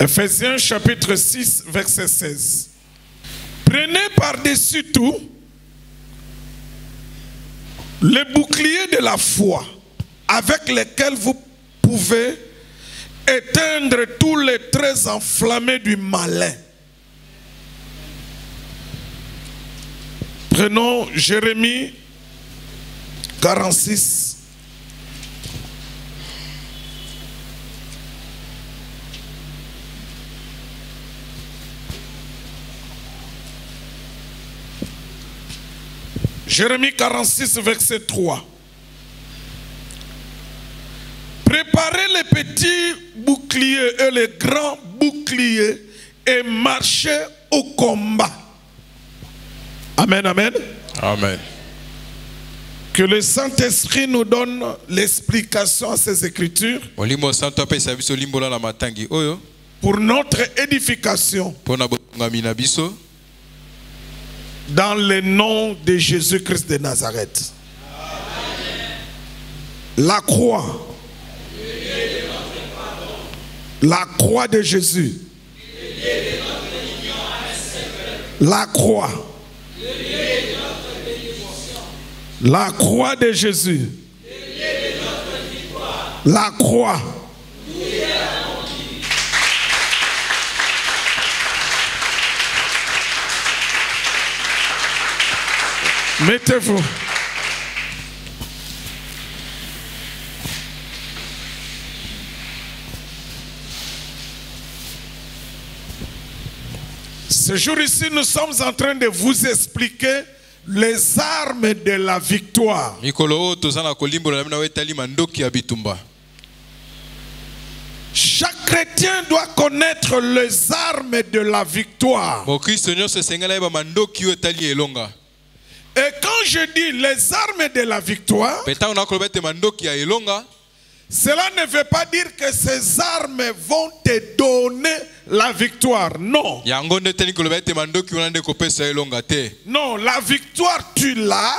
Ephésiens chapitre 6, verset 16. Prenez par-dessus tout le bouclier de la foi, avec lequel vous pouvez éteindre tous les traits enflammés du malin. Prenons Jérémie 46. Jérémie 46, verset 3. Préparez les petits boucliers et les grands boucliers et marchez au combat. Amen, amen. Amen. Que le Saint-Esprit nous donne l'explication à ces Écritures pour notre édification dans le nom de Jésus-Christ de Nazareth. La croix. La croix de Jésus. La croix. La croix de Jésus. La croix. Mettez-vous. Ce jour ici, nous sommes en train de vous expliquer les armes de la victoire. Chaque chrétien doit connaître les armes de la victoire. Et quand je dis les armes de la victoire, cela ne veut pas dire que ces armes vont te donner la victoire. Non. Non, la victoire tu l'as.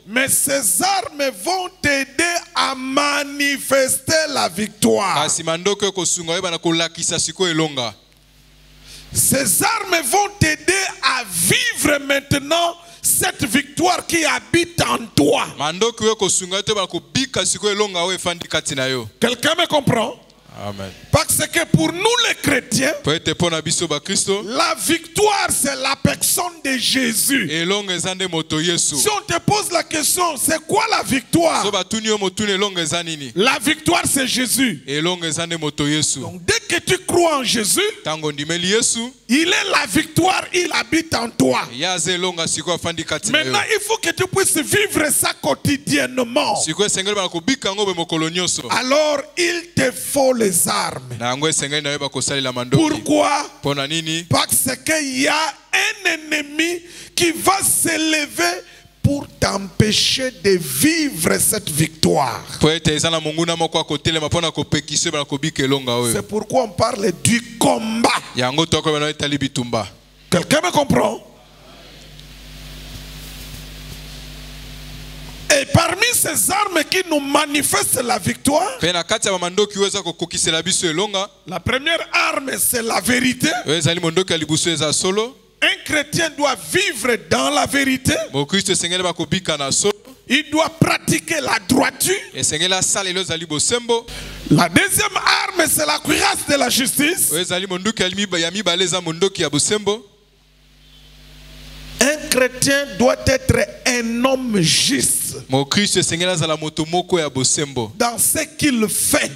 Mais ces armes vont t'aider à manifester la victoire. Ces armes vont t'aider à vivre maintenant cette victoire qui habite en toi. Quelqu'un me comprend? Amen. Parce que pour nous les chrétiens, la victoire c'est la personne de Jésus. Si on te pose la question, c'est quoi la victoire? La victoire c'est Jésus. Donc dès que tu crois en Jésus, il est la victoire, il habite en toi. Maintenant il faut que tu puisses vivre ça quotidiennement. Alors il te faut les armes. Pourquoi? Parce qu'il y a un ennemi qui va s'élever pour t'empêcher de vivre cette victoire. C'est pourquoi on parle du combat. Quelqu'un me comprend? Et parmi ces armes qui nous manifestent la victoire, la première arme c'est la vérité. Un chrétien doit vivre dans la vérité. Il doit pratiquer la droiture. La deuxième arme c'est la cuirasse de la justice. Un chrétien doit être un homme juste dans ce qu'il fait.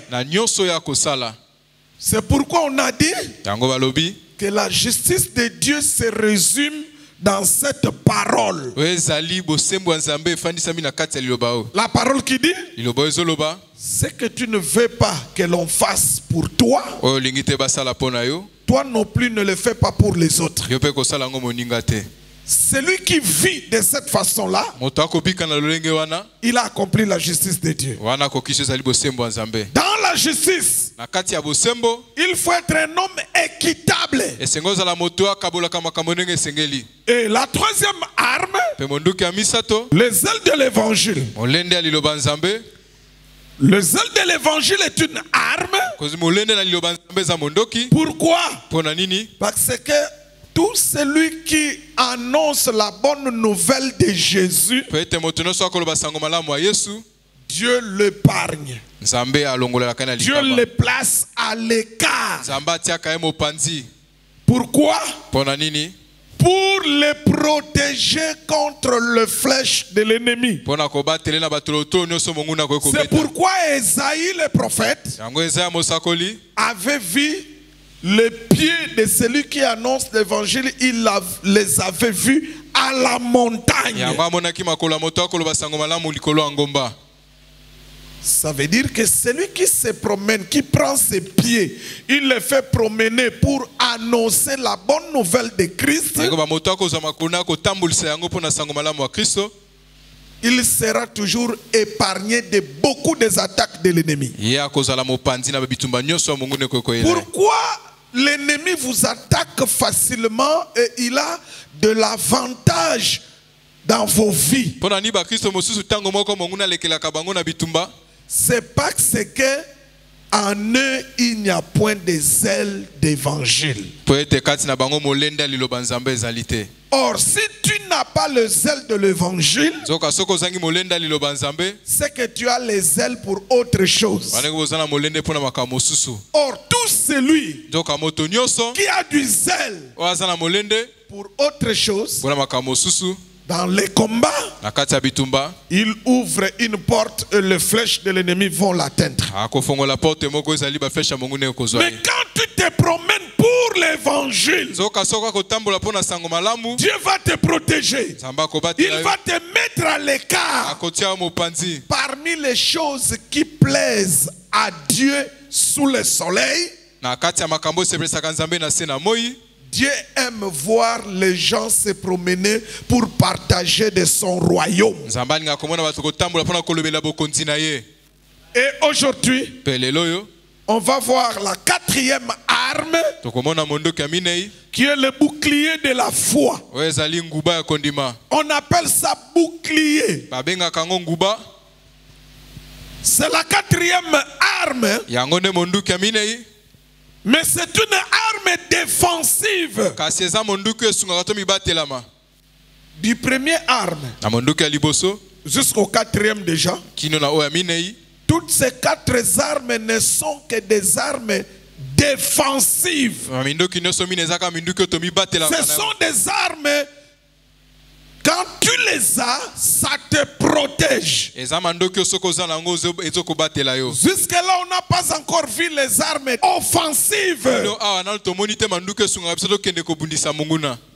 C'est pourquoi on a dit que la justice de Dieu se résume dans cette parole. La parole qui dit ce que tu ne veux pas que l'on fasse pour toi, toi non plus ne le fais pas pour les autres. Celui qui vit de cette façon-là, il a accompli la justice de Dieu. Dans la justice, il faut être un homme équitable. Et la troisième arme, les ailes de l'évangile. Le zèle de l'évangile est une arme Pourquoi? Parce que tout celui qui annonce la bonne nouvelle de Jésus, Dieu l'épargne. Dieu le place à l'écart. Pourquoi? Pour les protéger contre le flèche de l'ennemi. C'est pourquoi Esaïe le prophète avait vu les pieds de celui qui annonce l'évangile. Il les avait vus à la montagne. Ça veut dire que celui qui se promène, qui prend ses pieds, il les fait promener pour annoncer la bonne nouvelle de Christ. Il sera toujours épargné de beaucoup des attaques de l'ennemi. Pourquoi l'ennemi vous attaque facilement et il a de l'avantage dans vos vies? C'est parce que en eux il n'y a point de zèle d'évangile. Or, si tu n'as pas le zèle de l'évangile, c'est que tu as le zèle pour autre chose. Or, tout celui qui a du zèle pour autre chose, dans les combats, il ouvre une porte et les flèches de l'ennemi vont l'atteindre. Mais quand tu te promènes pour l'évangile, Dieu va te protéger. Il va te mettre à l'écart parmi les choses qui plaisent à Dieu sous le soleil. Dieu aime voir les gens se promener pour partager de son royaume. Et aujourd'hui, on va voir la quatrième arme, qui est le bouclier de la foi. On appelle ça bouclier. C'est la quatrième arme. Mais c'est une arme défensive. Du premier arme jusqu'au quatrième déjà. Toutes ces quatre armes ne sont que des armes défensives. Ce sont des armes, quand tu les as, ça te protège. Jusque-là, on n'a pas encore vu les armes offensives.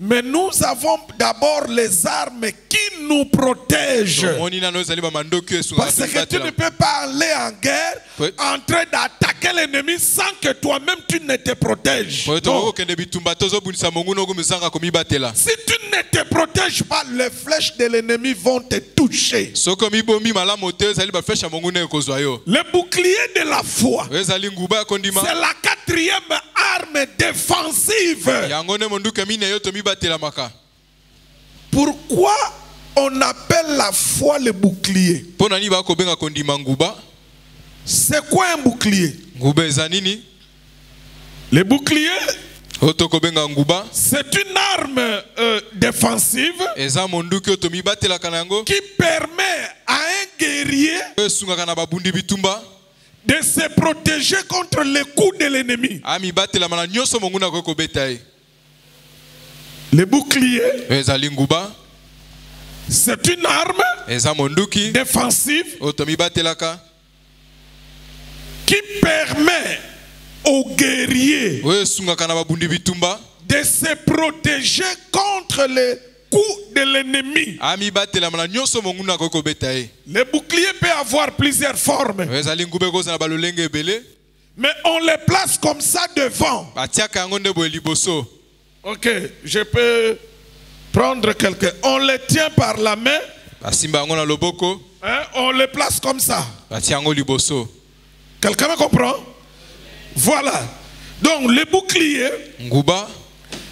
Mais nous avons d'abord les armes qui nous protègent. Parce que tu ne peux pas aller en guerre en train d'attaquer l'ennemi sans que toi-même tu ne te protèges. Si tu ne te protèges pas, les flèches de l'ennemi vont te toucher. Le bouclier de la foi, c'est la quatrième arme défensive. Pourquoi on appelle la foi le bouclier? C'est quoi un bouclier? Le bouclier, c'est une arme défensive qui permet à un guerrier de se protéger contre les coups de l'ennemi. Le bouclier, c'est une arme défensive qui permet aux guerriers de se protéger contre les coups de l'ennemi. Le bouclier peut avoir plusieurs formes, mais on les place comme ça devant. Ok, je peux prendre quelqu'un. On les tient par la main, on les place comme ça. Quelqu'un me comprend? Voilà. Donc le bouclier,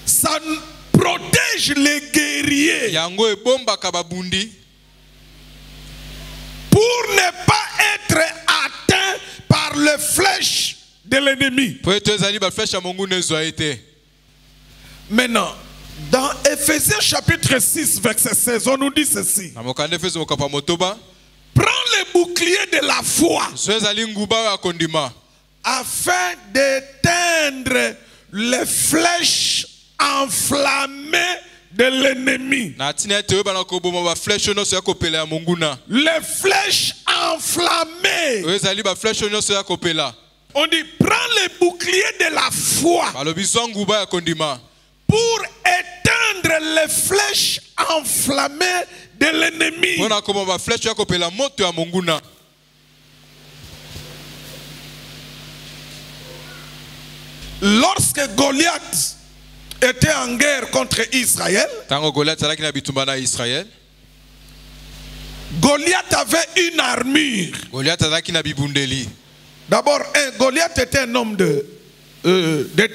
ça protège les guerriers pour ne pas être atteint par les flèches de l'ennemi. Maintenant, dans Ephésiens chapitre 6, verset 16, on nous dit ceci. Prends le bouclier de la foi afin d'éteindre les flèches enflammées de l'ennemi. Les flèches enflammées. On dit, prends le bouclier de la foi pour éteindre les flèches enflammées de l'ennemi. Lorsque Goliath était en guerre contre Israël, Goliath avait une armure. D'abord, Goliath était un homme de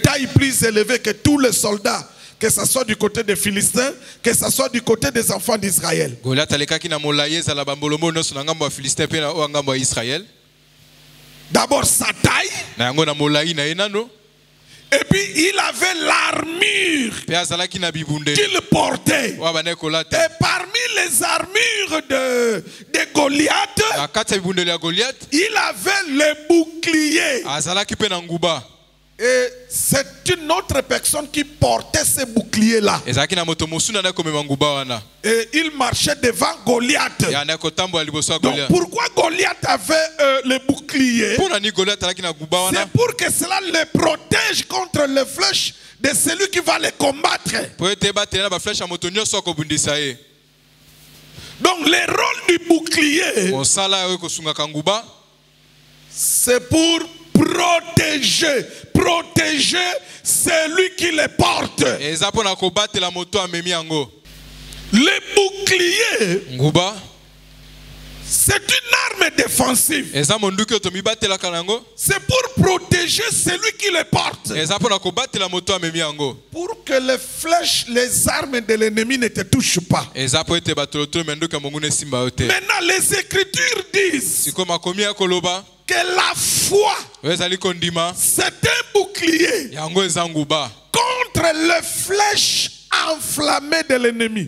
taille plus élevée que tous les soldats, que ce soit du côté des Philistins, que ce soit du côté des enfants d'Israël. D'abord, sa taille. Et puis il avait l'armure qu'il portait. Et parmi les armures de Goliath, il avait le bouclier. Et c'est une autre personne qui portait ce bouclier-là. Et il marchait devant Goliath. Donc pourquoi Goliath avait le bouclier? C'est pour que cela le protège contre les flèches de celui qui va les combattre. Donc le rôle du bouclier, c'est pour protéger celui qui les porte. Le bouclier, c'est une arme défensive. C'est pour protéger celui qui les porte. Pour que les flèches, les armes de l'ennemi ne te touchent pas. Maintenant, les Écritures disent que la foi, c'est un bouclier contre les flèches enflammées de l'ennemi.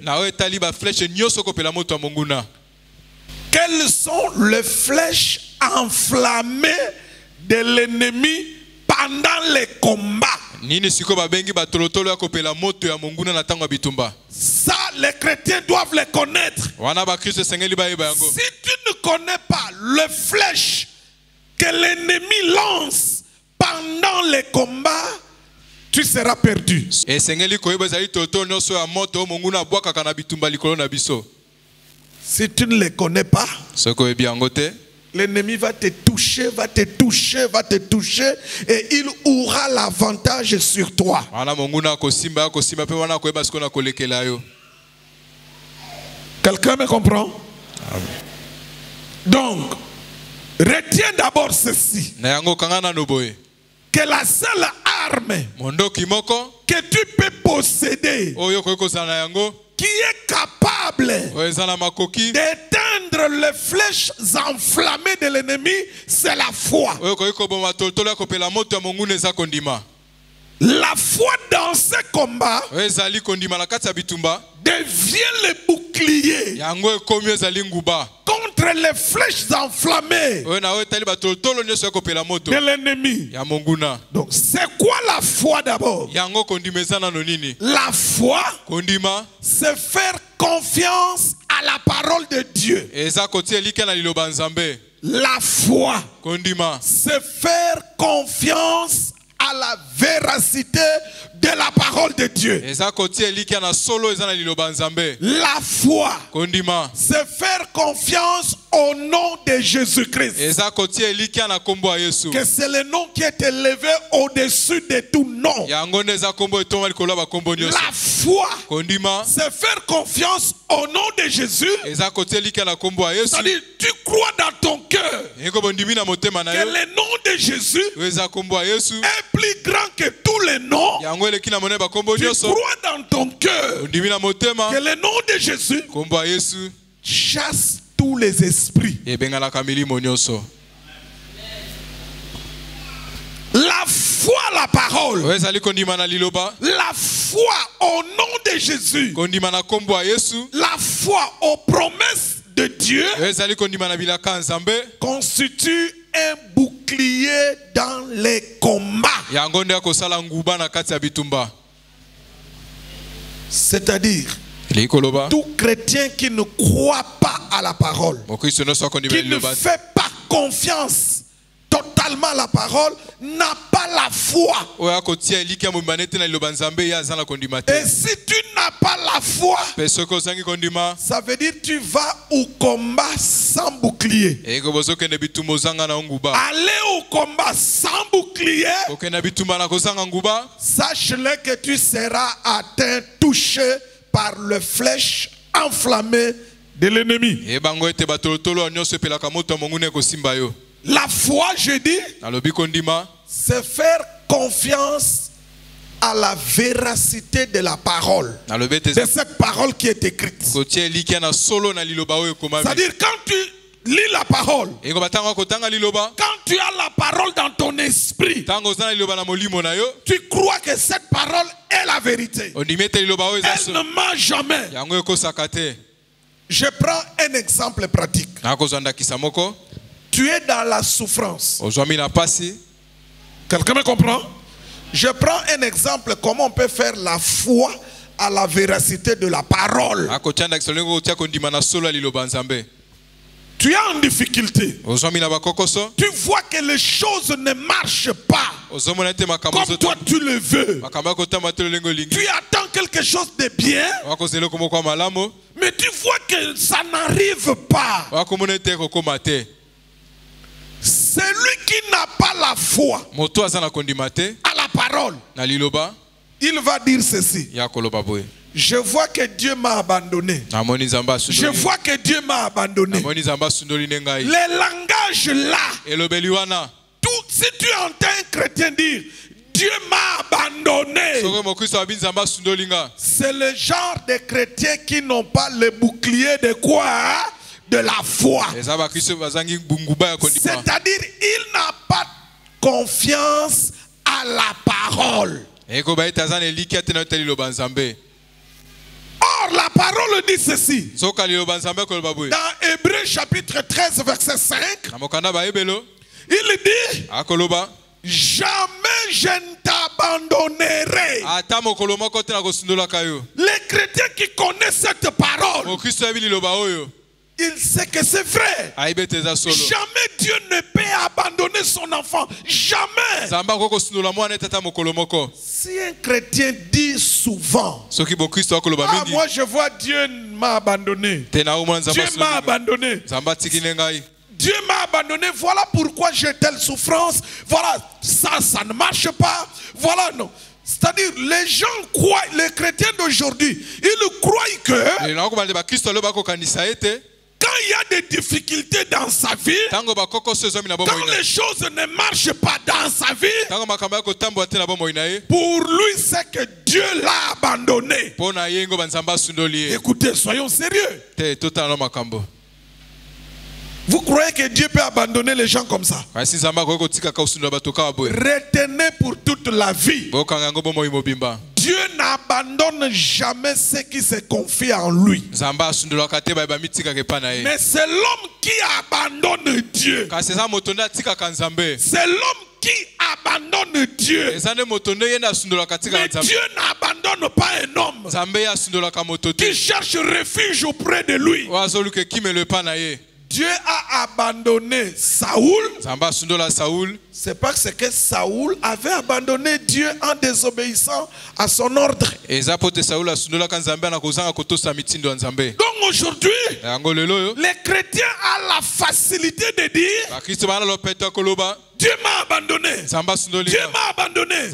Quelles sont les flèches enflammées de l'ennemi pendant les combats? Ça, les chrétiens doivent les connaître. Si tu ne connais pas les flèches que l'ennemi lance pendant les combats, tu seras perdu. Si tu ne les connais pas, l'ennemi va te toucher, et il aura l'avantage sur toi. Quelqu'un me comprend? Donc, retiens d'abord ceci. Que la seule arme que tu peux posséder, qui est capable d'éteindre les flèches enflammées de l'ennemi, c'est la foi. La foi dans ce combat devient le bouclier contre les flèches enflammées de l'ennemi. Donc c'est quoi la foi d'abord? La foi, c'est faire confiance à la parole de Dieu. La foi, c'est faire confiance à la véracité de la parole de Dieu. La foi, c'est faire confiance au nom de Jésus-Christ. Que c'est le nom qui est élevé au-dessus de tout nom. La foi, c'est faire confiance au nom de Jésus. C'est-à-dire, tu crois dans ton cœur que le nom de Jésus est plus grand que tous les noms. Tu crois dans ton cœur que le nom de Jésus chasse tous les esprits. La foi à la parole. La foi au nom de Jésus. La foi aux promesses de Dieu constitue un bouclier dans les combats. C'est-à-dire, tout chrétien qui ne croit pas à la parole, qui ne fait pas confiance totalement à la parole, n'a pas la foi. Et si tu n'as pas la foi, ça veut dire que tu vas au combat sans bouclier. Aller au combat sans bouclier, sache-le que tu seras atteint, touché par les flèches enflammées de l'ennemi. La foi, je dis, c'est faire confiance à la véracité de la parole, de cette parole qui est écrite. C'est-à-dire, quand tu lis la parole, quand tu as la parole dans ton esprit, tu crois que cette parole est la vérité. Elle ne ment jamais. Je prends un exemple pratique. Tu es dans la souffrance. Quelqu'un me comprend? Je prends un exemple comment on peut faire la foi à la véracité de la parole. Tu es en difficulté. Tu vois que les choses ne marchent pas comme toi tu le veux. Tu attends quelque chose de bien, mais tu vois que ça n'arrive pas. Celui qui n'a pas la foi à la parole, il va dire ceci: je vois que Dieu m'a abandonné. Je vois que Dieu m'a abandonné. Les langages là, si tu entends un chrétien dire Dieu m'a abandonné, c'est le genre de chrétiens qui n'ont pas le bouclier de quoi? De la foi. C'est-à-dire, il n'a pas confiance à la parole. Or, la parole dit ceci. Dans Hébreux chapitre 13, verset 5, il dit: jamais je ne t'abandonnerai. Les chrétiens qui connaissent cette parole, il sait que c'est vrai. Jamais Dieu ne peut abandonner son enfant. Jamais. Si un chrétien dit souvent: ah, moi je vois Dieu m'a abandonné. Dieu m'a abandonné. Dieu m'a abandonné. Voilà pourquoi j'ai telle souffrance. Voilà, ça ne marche pas. Voilà, non. C'est-à-dire, les gens croient, les chrétiens d'aujourd'hui, ils croient que quand il y a des difficultés dans sa vie, quand les choses ne marchent pas dans sa vie, pour lui c'est que Dieu l'a abandonné. Écoutez, soyons sérieux. Vous croyez que Dieu peut abandonner les gens comme ça? Retenez pour toute la vie, Dieu n'abandonne jamais ceux qui se confient en lui. Mais c'est l'homme qui abandonne Dieu. C'est l'homme qui abandonne Dieu. Mais Dieu n'abandonne pas un homme qui cherche refuge auprès de lui. Dieu a abandonné Saoul. C'est parce que Saoul avait abandonné Dieu en désobéissant à son ordre. Donc aujourd'hui, les chrétiens ont la facilité de dire: Dieu m'a abandonné. Dieu m'a abandonné.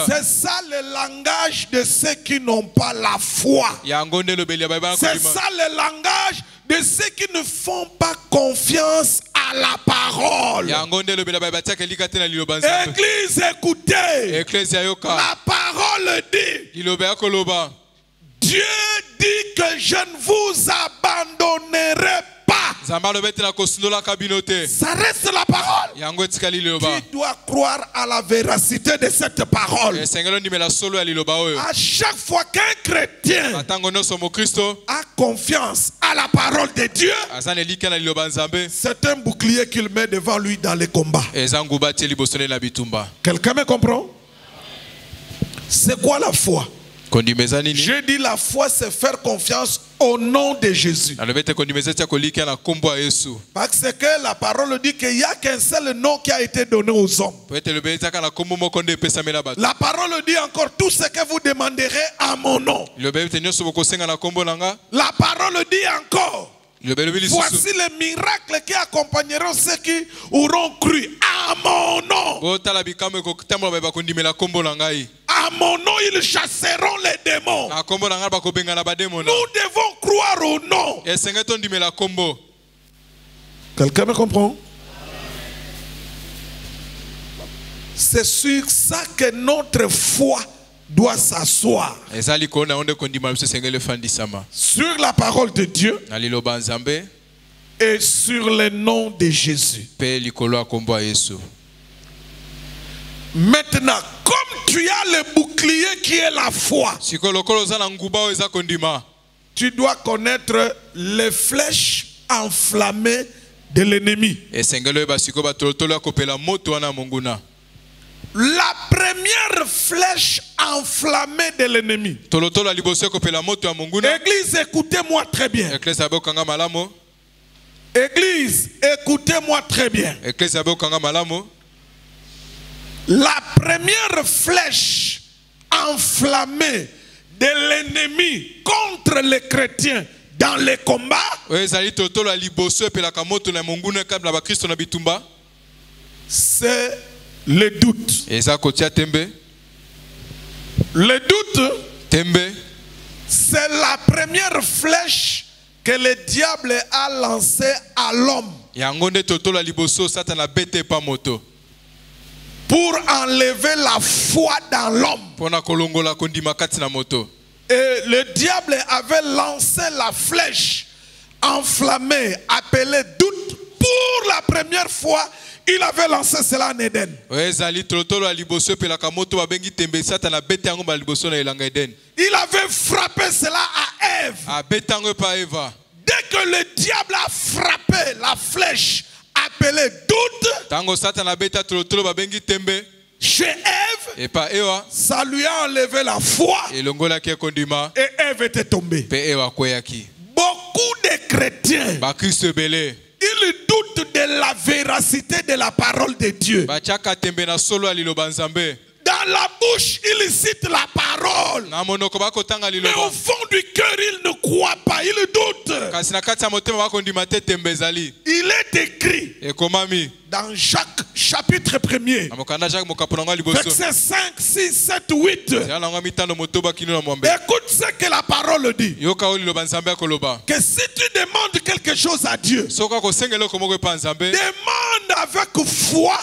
C'est ça le langage de ceux qui n'ont pas la foi. C'est ça le langage de ceux qui ne font pas confiance à la parole. Église, écoutez. La parole dit: Dieu dit que je ne vous abandonnerai pas. Ça reste la parole. Tu dois croire à la véracité de cette parole. À chaque fois qu'un chrétien a confiance à la parole de Dieu, c'est un bouclier qu'il met devant lui dans les combats. Quelqu'un me comprend? C'est quoi la foi? J'ai dit la foi, c'est faire confiance au nom de Jésus. Parce que la parole dit qu'il n'y a qu'un seul nom qui a été donné aux hommes. La parole dit encore tout ce que vous demanderez à mon nom. La parole dit encore. Voici les miracles qui accompagneront ceux qui auront cru à mon nom. À mon nom, ils chasseront les démons. Nous devons croire au nom. Quelqu'un me comprend? C'est sur ça que notre foi doit s'asseoir. Sur la parole de Dieu et sur le nom de Jésus. Maintenant, comme tu as le bouclier qui est la foi, tu dois connaître les flèches enflammées de l'ennemi. La première flèche enflammée de l'ennemi. Église, écoutez-moi très bien. Église, écoutez-moi très bien. La première flèche enflammée de l'ennemi contre les chrétiens dans les combats, c'est le doute. Le doute, c'est la première flèche que le diable a lancée à l'homme pour enlever la foi dans l'homme. Et le diable avait lancé la flèche enflammée appelée doute. Pour la première fois, il avait lancé cela en Éden. Il avait frappé cela à Ève. Dès que le diable a frappé la flèche appelée doute chez Ève, ça lui a enlevé la foi et Ève était tombée. Beaucoup de chrétiens, ils doutent de la véracité de la parole de Dieu. Dans la bouche, ils citent la parole. Mais au fond du cœur, ils ne croient pas, ils doutent. Il est écrit dans Jacques chapitre 1er, versets 5, 6, 7, 8. Écoute ce que la parole dit. Que si tu demandes quelque chose à Dieu, demande avec foi,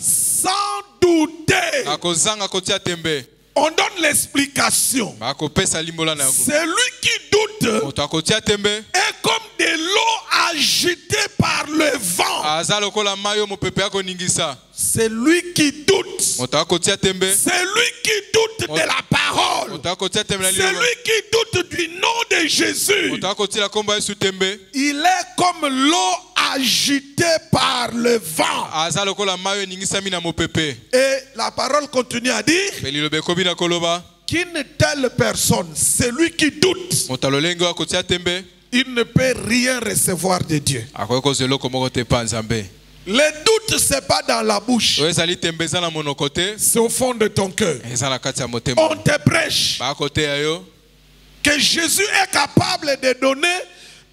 sans douter. On donne l'explication. Celui qui doute est comme de l'eau agitée par le vent. Celui qui doute, celui qui doute de la parole, celui qui doute du nom de Jésus, il est comme l'eau agitée par le vent. Et la parole continue à dire qu'une telle personne, celui qui doute, il ne peut rien recevoir de Dieu. Le doute, ce n'est pas dans la bouche, c'est au fond de ton cœur. On te prêche que Jésus est capable de donner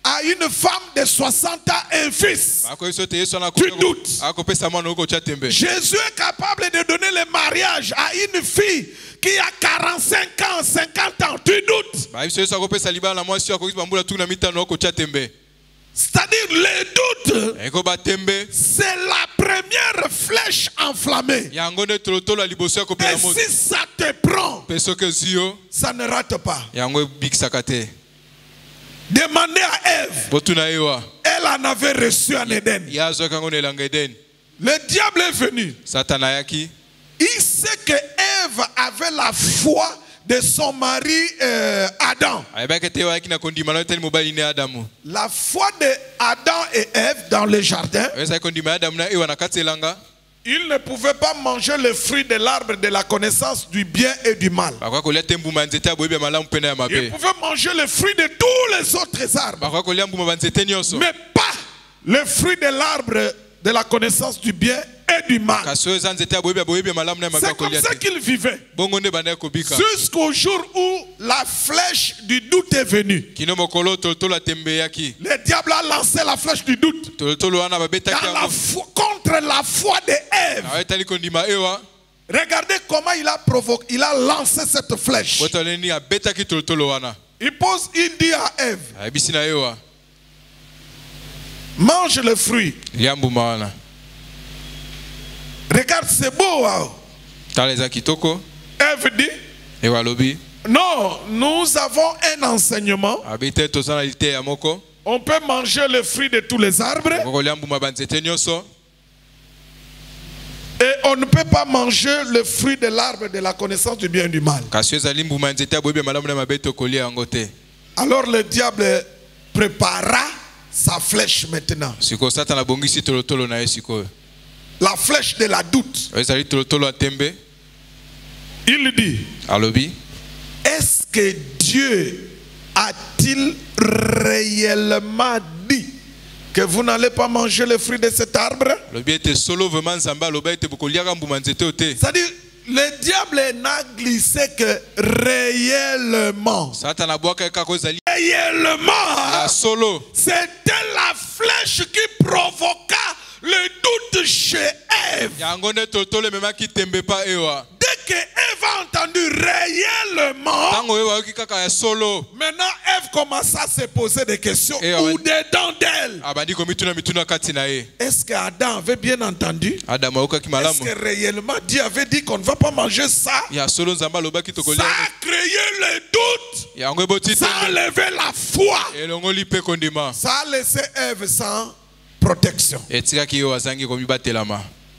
à une femme de 60 ans un fils. Tu doutes. Jésus est capable de donner le mariage à une fille qui a 45 ans, 50 ans. Tu doutes. C'est-à-dire le doute, c'est la première flèche enflammée. Et si ça te prend, ça ne rate pas. Demandez à Ève. elle en avait reçu en Éden. Le diable est venu. Il sait que Ève avait la foi de son mari Adam. La foi de Adam et Ève dans le jardin. Ils ne pouvaient pas manger le fruit de l'arbre de la connaissance du bien et du mal. Ils pouvaient manger le fruit de tous les autres arbres. Mais pas le fruit de l'arbre de la connaissance du bien et du mal. C'est comme ça qu'ils vivaient. Jusqu'au jour où la flèche du doute est venue. Le diable a lancé la flèche du doute contre la foi de Ève. Regardez comment il a lancé cette flèche. Il dit à Ève, mange le fruit. Regarde, c'est beau. Ève dit, non, nous avons un enseignement. On peut manger le fruit de tous les arbres. Et on ne peut pas manger le fruit de l'arbre de la connaissance du bien et du mal. Alors le diable prépara sa flèche maintenant. La flèche de la doute. Il dit, est-ce que Dieu a-t-il réellement dit que vous n'allez pas manger le fruit de cet arbre? C'est-à-dire, le diable n'a glissé que réellement. Réellement, c'était la flèche qui provoqua le doute chez Ève. Dès que Ève a entendu réellement, maintenant Ève commença à se poser des questions. Où dedans d'elle? Est-ce que Adam avait bien entendu? Est-ce que réellement Dieu avait dit qu'on ne va pas manger ça? Ça a créé le doute. Ça a enlevé la foi. Ça a laissé Ève sans protection.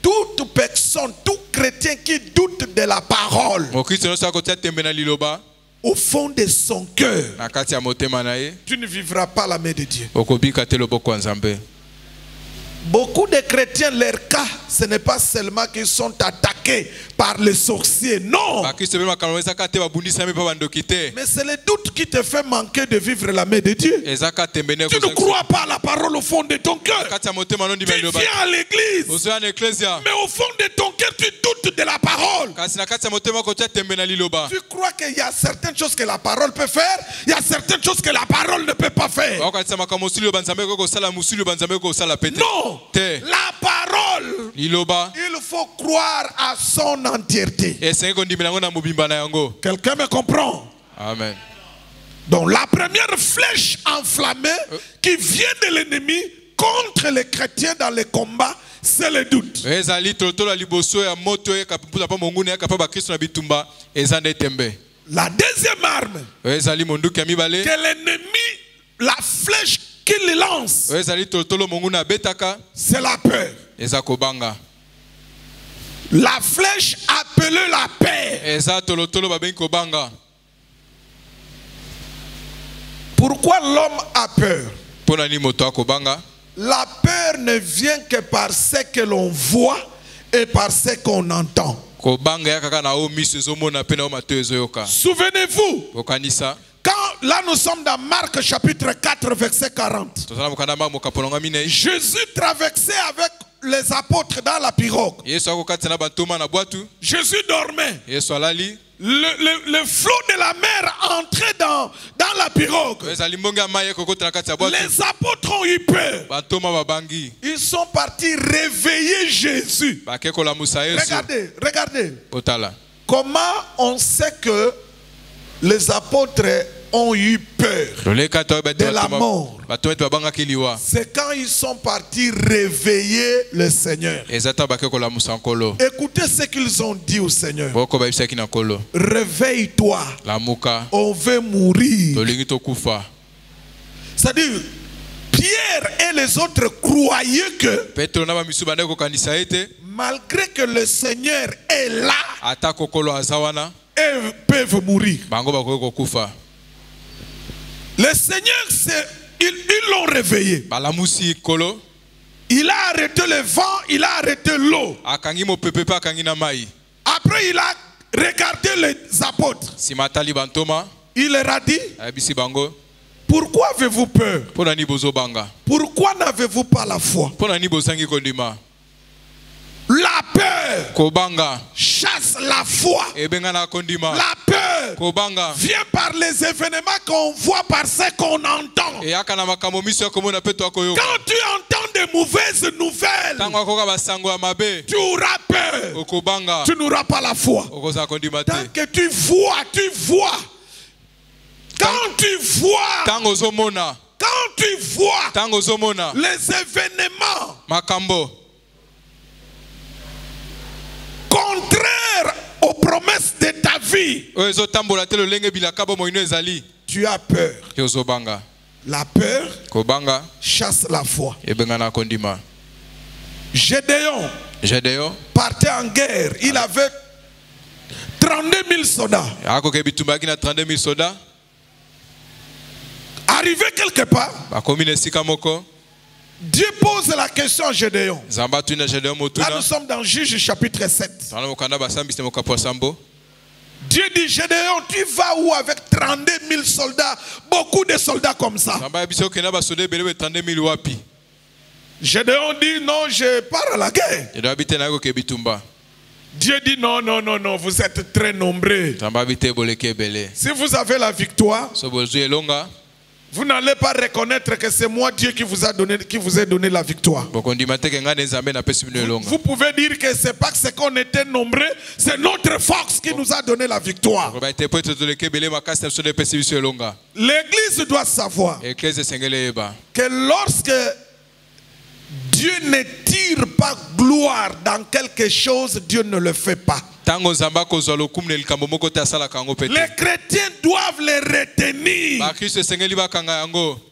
Toute personne, tout chrétien qui doute de la parole, au fond de son cœur, tu ne vivras pas la main de Dieu. Beaucoup de chrétiens, leur cas, ce n'est pas seulement qu'ils sont attaqués par les sorciers, non. Mais c'est le doute qui te fait manquer de vivre la main de Dieu. Tu ne crois pas à la parole au fond de ton cœur. Tu viens à l'église, mais au fond de ton cœur, tu doutes de la parole. Tu crois qu'il y a certaines choses que la parole peut faire, il y a certaines choses que la parole ne peut pas faire. Non. La parole, il faut croire à son entièreté. Quelqu'un me comprend? Amen. Donc la première flèche enflammée qui vient de l'ennemi contre les chrétiens dans les combats, c'est le doute. La deuxième arme que l'ennemi, la flèche qu'il lance, c'est la peur. La flèche appelée la paix. Pourquoi l'homme a peur? La peur ne vient que par ce que l'on voit et par ce qu'on entend. Souvenez-vous, quand là nous sommes dans Marc chapitre 4 verset 40. Jésus traversait avec les apôtres dans la pirogue. Jésus dormait. Le flot de la mer entrait dans la pirogue. Les apôtres ont eu peur. Ils sont partis réveiller Jésus. Regardez. Comment on sait que les apôtres ont eu peur de la mort? C'est quand ils sont partis réveiller le Seigneur. Écoutez ce qu'ils ont dit au Seigneur. Réveille-toi, on veut mourir. C'est-à-dire, Pierre et les autres croyaient que malgré que le Seigneur est là, ils peuvent mourir. Le Seigneur, ils l'ont réveillé. Il a arrêté le vent, il a arrêté l'eau. Après, il a regardé les apôtres. Il leur a dit, pourquoi avez-vous peur? Pourquoi n'avez-vous pas la foi? La peur chasse la foi. La peur vient par les événements qu'on voit, par ce qu'on entend. Quand tu entends des mauvaises nouvelles, tu auras peur. Tu n'auras pas la foi. Tant que tu vois. Quand tu vois les événements contraires aux promesses de ta vie, tu as peur. La peur chasse la foi. Gédéon partait en guerre. Il avait 32 000 soldats. Arrivé quelque part, Dieu pose la question à Gédéon. Là, nous sommes dans Juge chapitre 7. Dieu dit, Gédéon, tu vas où avec 32 000 soldats, beaucoup de soldats comme ça? Gédéon dit, non, je pars à la guerre. Dieu dit, non, vous êtes très nombreux. Si vous avez la victoire, vous n'allez pas reconnaître que c'est moi Dieu qui vous a donné la victoire. Vous pouvez dire que c'est pas ce qu'on était nombreux, c'est notre force qui nous a donné la victoire. L'église doit savoir que lorsque Dieu ne tire pas gloire dans quelque chose, Dieu ne le fait pas. Les chrétiens doivent les retenir.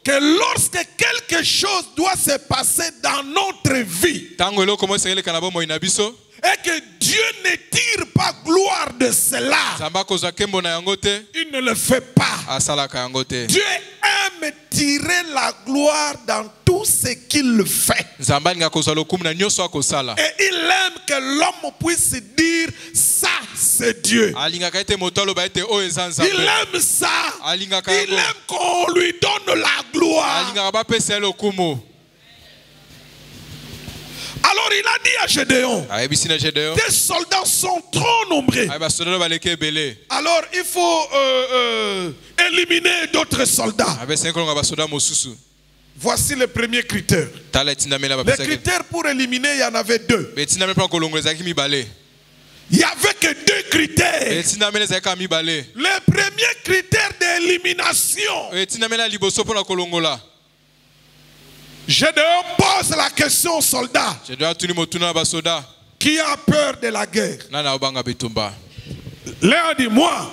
Que lorsque quelque chose doit se passer dans notre vie, et que Dieu ne tire pas gloire de cela, il ne le fait pas. Dieu aime tirer la gloire dans tout ce qu'il fait. Et il aime que l'homme puisse dire, ça c'est Dieu. Il aime ça. Il aime qu'on lui donne la gloire. Alors il a dit à Gédéon, tes soldats sont trop nombreux. Alors il faut éliminer d'autres soldats. Voici le premier critère. Les critères pour éliminer, il y en avait deux. Il n'y avait que deux critères. Le premier critère d'élimination, Gédéon pose la question aux soldats. Qui a peur de la guerre? Léon dit, moi.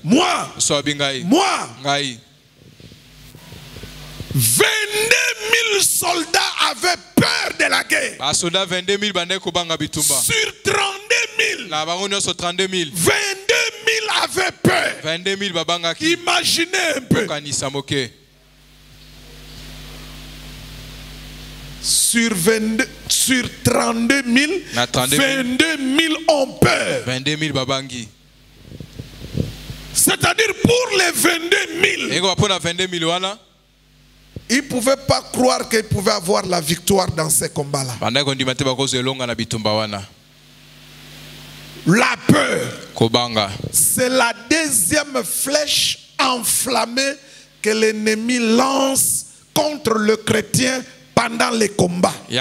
Moi. 22 000 soldats avaient peur de la guerre. Sur 32 000. 22 000 avaient peur. Imaginez un peu. Sur 32 000, 22 000 ont peur. C'est-à-dire pour les 22 000, ils ne pouvaient pas croire qu'ils pouvaient avoir la victoire dans ces combats-là. La peur, c'est la deuxième flèche enflammée que l'ennemi lance contre le chrétien pendant les combats. Et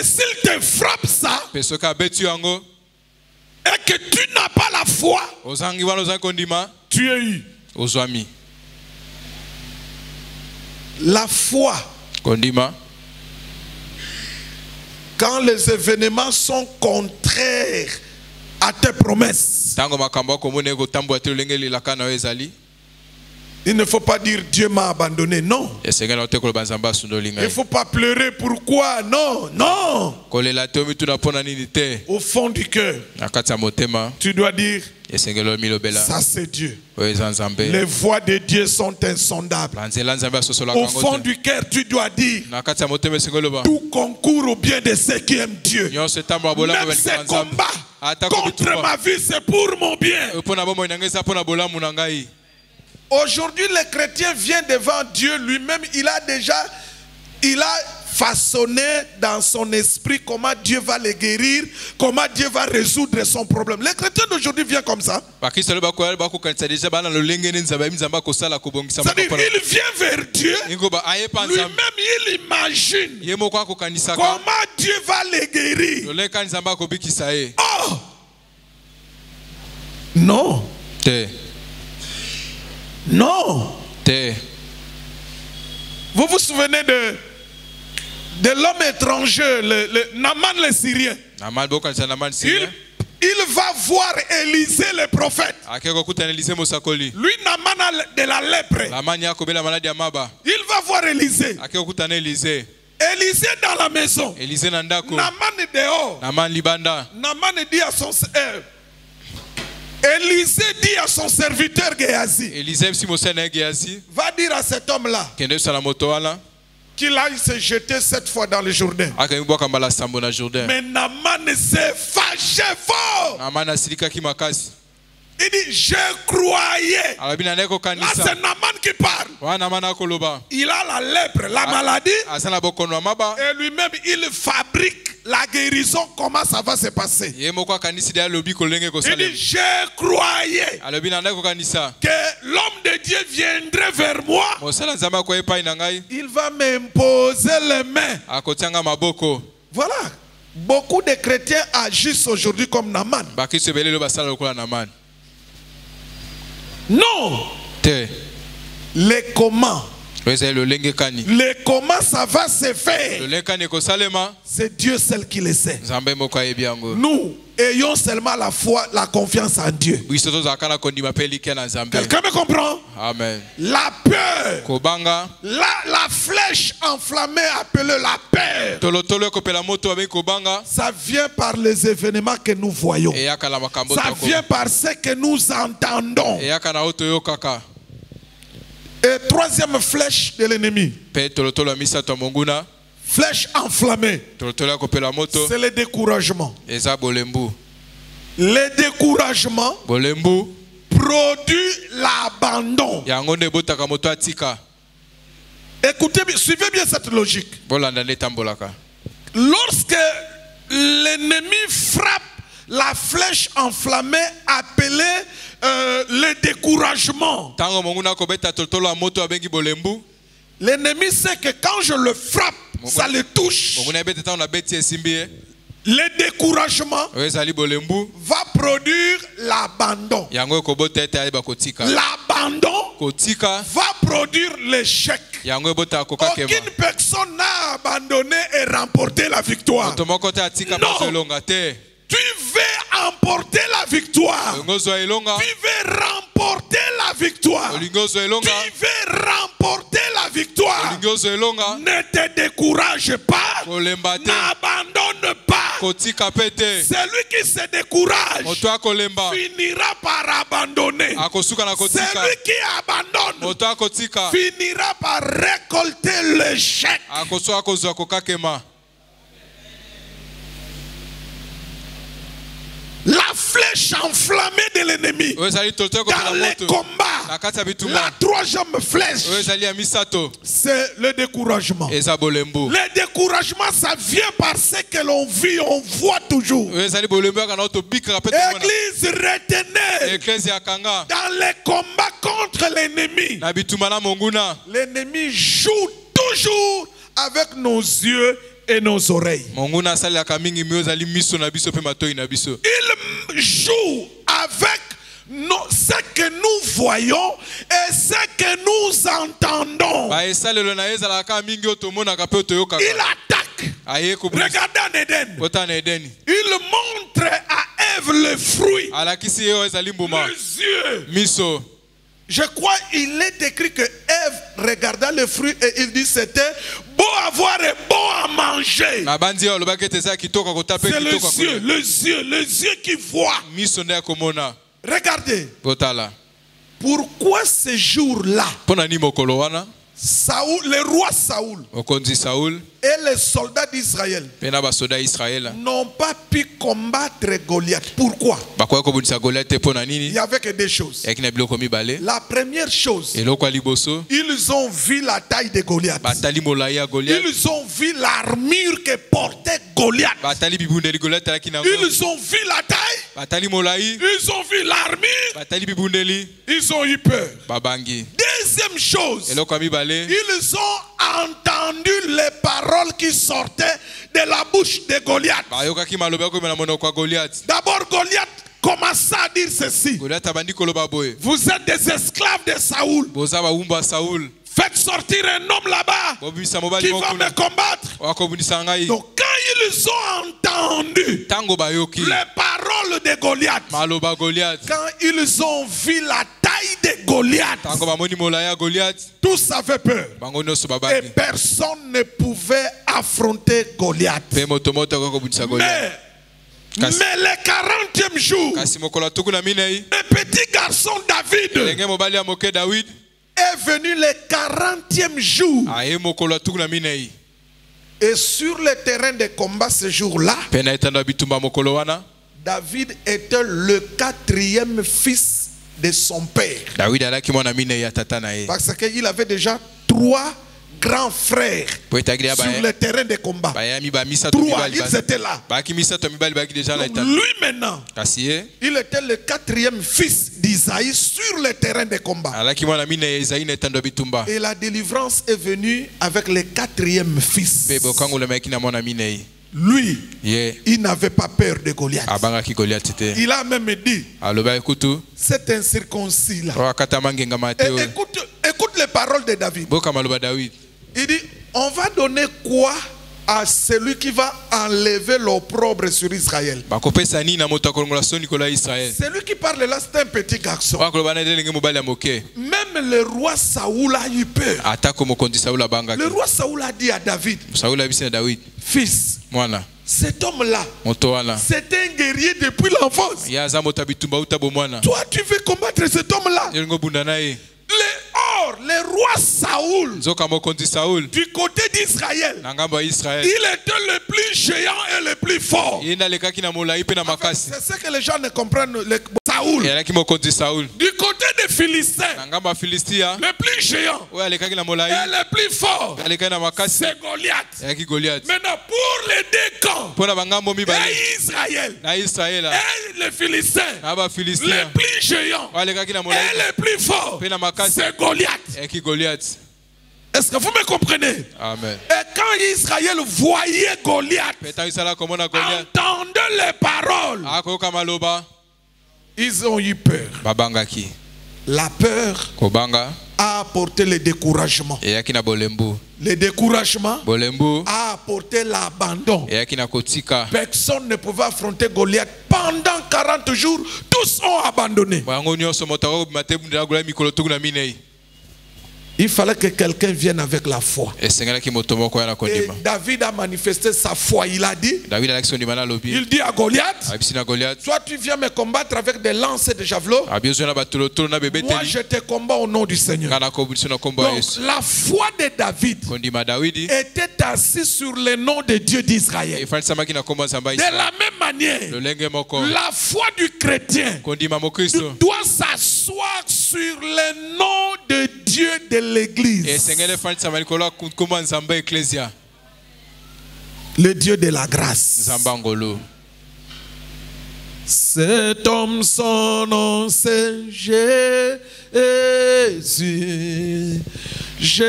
s'il te frappe ça, et que tu n'as pas la foi, tu es eu. La foi, quand les événements sont contraires à tes promesses, Il ne faut pas dire Dieu m'a abandonné, non. Il ne faut pas pleurer pourquoi, non, non. Au fond du cœur, tu dois dire, ça c'est Dieu. Les voies de Dieu sont insondables. Au fond du cœur, tu dois dire, tout concourt au bien de ceux qui aiment Dieu. Même ces combats contre ma vie, c'est pour mon bien. Aujourd'hui, le chrétien vient devant Dieu lui-même. Il a façonné dans son esprit comment Dieu va le guérir, comment Dieu va résoudre son problème. Le chrétien d'aujourd'hui vient comme ça. C'est-à-dire, il vient vers Dieu. Lui-même, il imagine comment Dieu va le guérir. Oh! Non. Non. Vous vous souvenez de l'homme étranger, Naaman le Syrien. Il va voir Élisée le prophète. Lui, Naaman a de la lèpre. Il va voir Élisée. Élisée dans la maison. Naaman dehors. Naaman dit à son Élisée dit à son serviteur Géasi, va dire à cet homme-là qu'il aille se jeter 7 fois dans le Jourdain. Mais Naaman s'est fâché fort. Il dit, je croyais. Là, c'est Naaman qui parle. Il a la lèpre, la maladie. Et lui-même, il fabrique la guérison. Comment ça va se passer? Il dit, je croyais que l'homme de Dieu viendrait vers moi. Il va m'imposer les mains. Voilà. Beaucoup de chrétiens agissent aujourd'hui comme Naaman. Non. Les comment. Les comment ça va se faire. C'est Dieu seul qui le sait. Nous ayons seulement la foi, la confiance en Dieu. Quelqu'un me comprend? Amen. La peur. La flèche enflammée appelée la peur. Ça vient par les événements que nous voyons. Ça vient par ce que nous entendons. Et troisième flèche de l'ennemi. Flèche enflammée. C'est le découragement. Le découragement produit l'abandon. Écoutez, suivez bien cette logique. Lorsque l'ennemi frappe la flèche enflammée appelée le découragement, l'ennemi sait que quand je le frappe, ça le touche. Le découragement va produire l'abandon. L'abandon va produire l'échec. Aucune personne n'a abandonné et remporté la victoire. Non. Tu veux emporter la victoire. Tu veux remporter la victoire. Tu veux remporter la victoire. Ne te décourage pas. N'abandonne pas. Celui qui se décourage finira par abandonner. Celui qui abandonne finira par récolter l'échec. La flèche enflammée de l'ennemi dans les combats. La troisième flèche, c'est le découragement. Le découragement, ça vient par ce que l'on vit, on voit toujours. Église, retenez, dans les combats contre l'ennemi, l'ennemi joue toujours avec nos yeux et nos oreilles. Il joue avec ce que nous voyons et ce que nous entendons. Il attaque. Regardez en Éden. Il montre à Ève le fruit. Les yeux. Je crois il est écrit que Ève regarda le fruit et il dit c'était beau à voir et bon à manger. C'est les yeux qui voient. Regardez. Pourquoi ce jour-là, Saoul, le roi Saoul et les soldats d'Israël n'ont pas pu combattre Goliath? Pourquoi? Il y avait que deux choses. La première chose, ils ont vu la taille de Goliath. Ils ont vu l'armure que portait Goliath. Ils ont vu la taille. Ils ont vu l'armure. Ils ont eu peur. Deuxième chose, ils ont entendu les paroles qui sortaient de la bouche de Goliath. D'abord, Goliath commença à dire ceci: vous êtes des esclaves de Saoul. Faites sortir un homme là-bas qui va me combattre. Donc quand ils ont entendu les paroles de Goliath, quand ils ont vu la taille de Goliath, tous avaient peur. Et personne ne pouvait affronter Goliath. Mais le 40e jour, le petit garçon David est venu le 40e jour. Et sur le terrain de combat ce jour-là, David était le 4e fils de son père. Parce qu'il avait déjà 3 grands frères sur le terrain de combat. 3, ils étaient là. Donc lui maintenant, il était le 4e fils d'Isaïe sur le terrain de combat. Et la délivrance est venue avec le 4e fils. Lui, il n'avait pas peur de Goliath. Il a même dit, cet incirconcis-là. Écoute les paroles de David. Il dit, on va donner quoi à celui qui va enlever l'opprobre sur Israël? Celui qui parle là, c'est un petit garçon. Même le roi Saoul a eu peur. Le roi Saoul a dit à David, fils, cet homme-là, c'est un guerrier depuis l'enfance. Toi, tu veux combattre cet homme-là? Le roi Saoul, du côté d'Israël, il était le plus géant et le plus fort. C'est ce que les gens ne comprennent. Saoul. Du côté des Philistins, le plus géant et le plus fort, c'est Goliath. Maintenant, pour les deux camps, et Israël et les Philistins, le plus géant et le plus fort, c'est Goliath. Est-ce que vous me comprenez? Amen. Et quand Israël voyait Goliath, entendait les paroles, ils ont eu peur. La peur a apporté le découragement. Le découragement a apporté l'abandon. Personne ne pouvait affronter Goliath. Pendant 40 jours, tous ont abandonné. Il fallait que quelqu'un vienne avec la foi. Et David a manifesté sa foi. Il a dit, il dit à Goliath, toi tu viens me combattre avec des lances et des javelots. Moi je te combats au nom du Seigneur. Donc la foi de David était assise sur le nom de Dieu d'Israël. De la même manière, la foi du chrétien doit s'asseoir sur le nom de Dieu de l'église. Le Dieu de la grâce. Cet homme, son nom c'est Jésus. Jésus,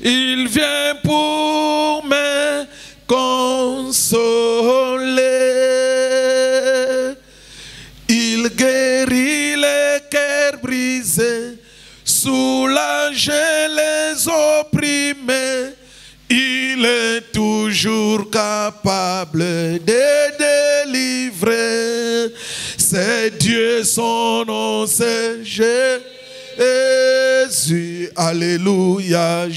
il vient pour me consoler. Il guérit les cœurs brisés, soulage les opprimés. Il est toujours capable de délivrer. c'est Dieu, son nom c'est Jésus. Alléluia.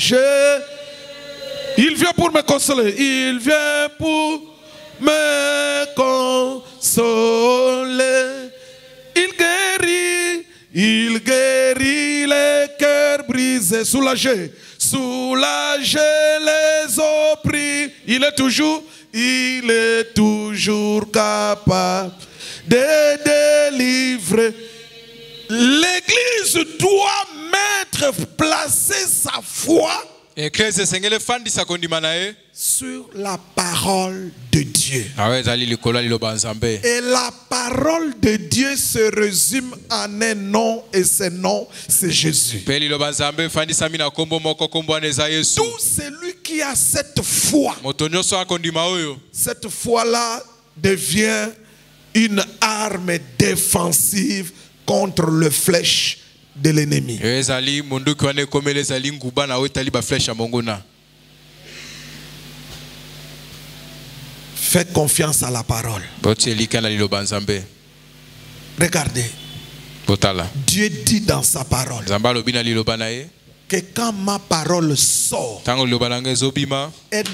Il vient pour me consoler. Il vient pour me consoler. Il guérit les cœurs brisés, soulagés les opprimés. Il est toujours capable de délivrer. L'Église doit placer sa foi sur la parole de Dieu. Et la parole de Dieu se résume en un nom, et ce nom c'est Jésus. Tout celui qui a cette foi, cette foi-là devient une arme défensive contre le flèche de l'ennemi. Faites confiance à la parole. Regardez. Dieu dit dans sa parole que quand ma parole sort, elle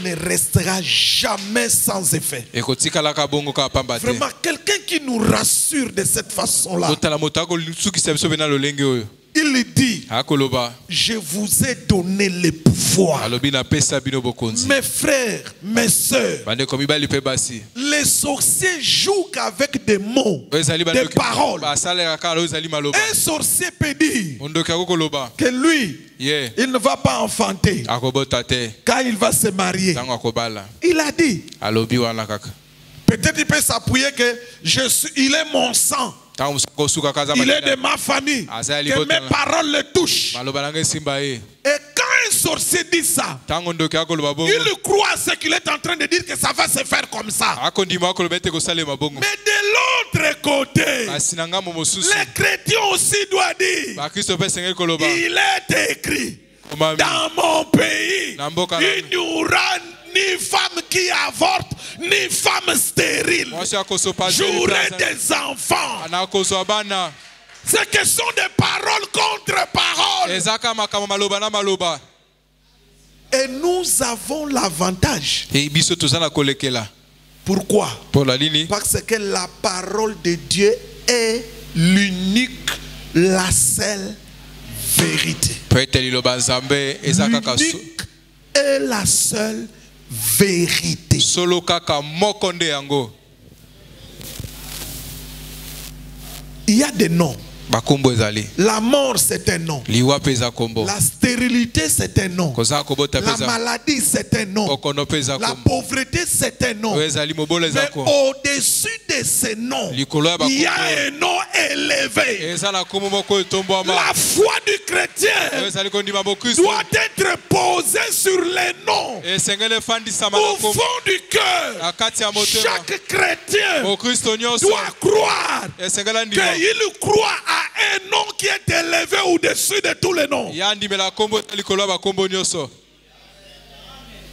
ne restera jamais sans effet. Vraiment, quelqu'un qui nous rassure de cette façon-là. Il dit, je vous ai donné le pouvoir. Mes frères, mes soeurs, les sorciers jouent qu'avec des mots, des paroles. Un sorcier peut dire que lui, il ne va pas enfanter quand il va se marier. Il a dit, peut-être il peut s'appuyer que il est mon sang. Il est de ma famille. Que mes paroles le touchent. Et quand un sorcier dit ça, il croit à ce qu'il est en train de dire, que ça va se faire comme ça. Mais de l'autre côté, les chrétiens aussi doivent dire, il est écrit, dans mon pays, il n'y aura ni femme qui avorte, ni femme stérile. J'aurai des enfants. C'est question de parole contre parole. Et nous avons l'avantage. Pourquoi? Parce que la parole de Dieu est l'unique, la seule vérité. L'unique est la seule vérité. Il y a des noms. La mort c'est un nom. La stérilité c'est un nom. La maladie c'est un nom. La pauvreté c'est un nom. Mais au-dessus de ces noms, il y a un nom élevé. La foi du chrétien doit être posée sur les noms. Au fond du cœur, chaque chrétien doit croire qu'il croit à un nom qui est élevé au-dessus de tous les noms.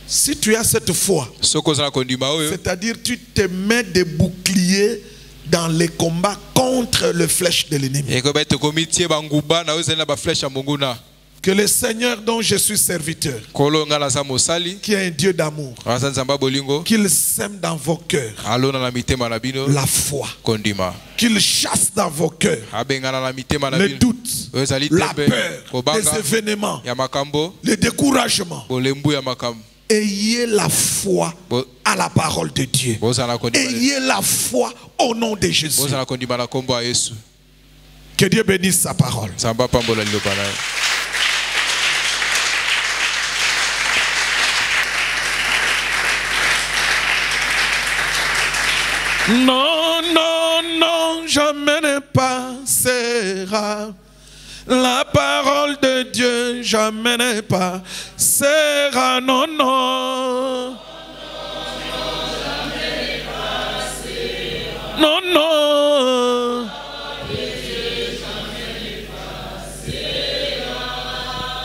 Si tu as cette foi, c'est-à-dire tu te mets des boucliers dans les combats contre le flèche de l'ennemi. Que le Seigneur dont je suis serviteur, qui est un Dieu d'amour, qu'il sème dans vos cœurs la foi, qu'il chasse dans vos cœurs le doute, la peur, les événements, le découragement. Ayez la foi à la parole de Dieu. Ayez la foi au nom de Jésus. Que Dieu bénisse sa parole. Non, non, non, jamais ne passera. La parole de Dieu jamais ne passera. Non, non. Non, non.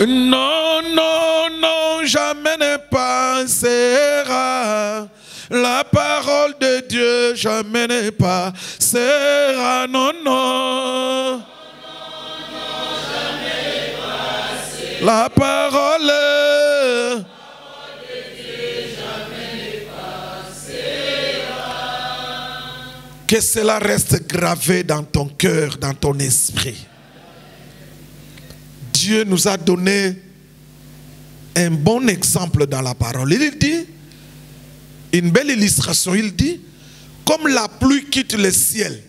Non, non, non, jamais ne passera. La parole de Dieu jamais n'est pas sera, non, non. La parole de Dieu jamais n'est pas sera. Que cela reste gravé dans ton cœur, dans ton esprit. Dieu nous a donné un bon exemple dans la parole. Il dit, une belle illustration, il dit, comme la pluie quitte le ciel,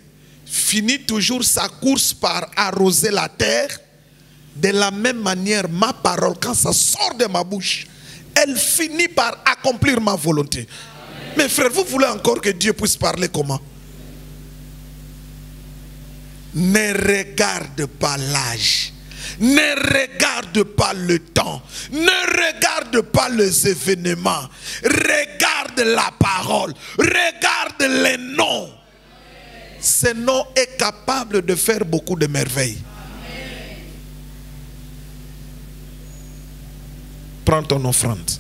finit toujours sa course par arroser la terre, de la même manière, ma parole, quand ça sort de ma bouche, elle finit par accomplir ma volonté. Mes frères, vous voulez encore que Dieu puisse parler comment? Ne regarde pas l'âge. Ne regarde pas le temps. Ne regarde pas les événements. Regarde la parole. Regarde les noms. Ce nom est capable de faire beaucoup de merveilles. Prends ton offrande.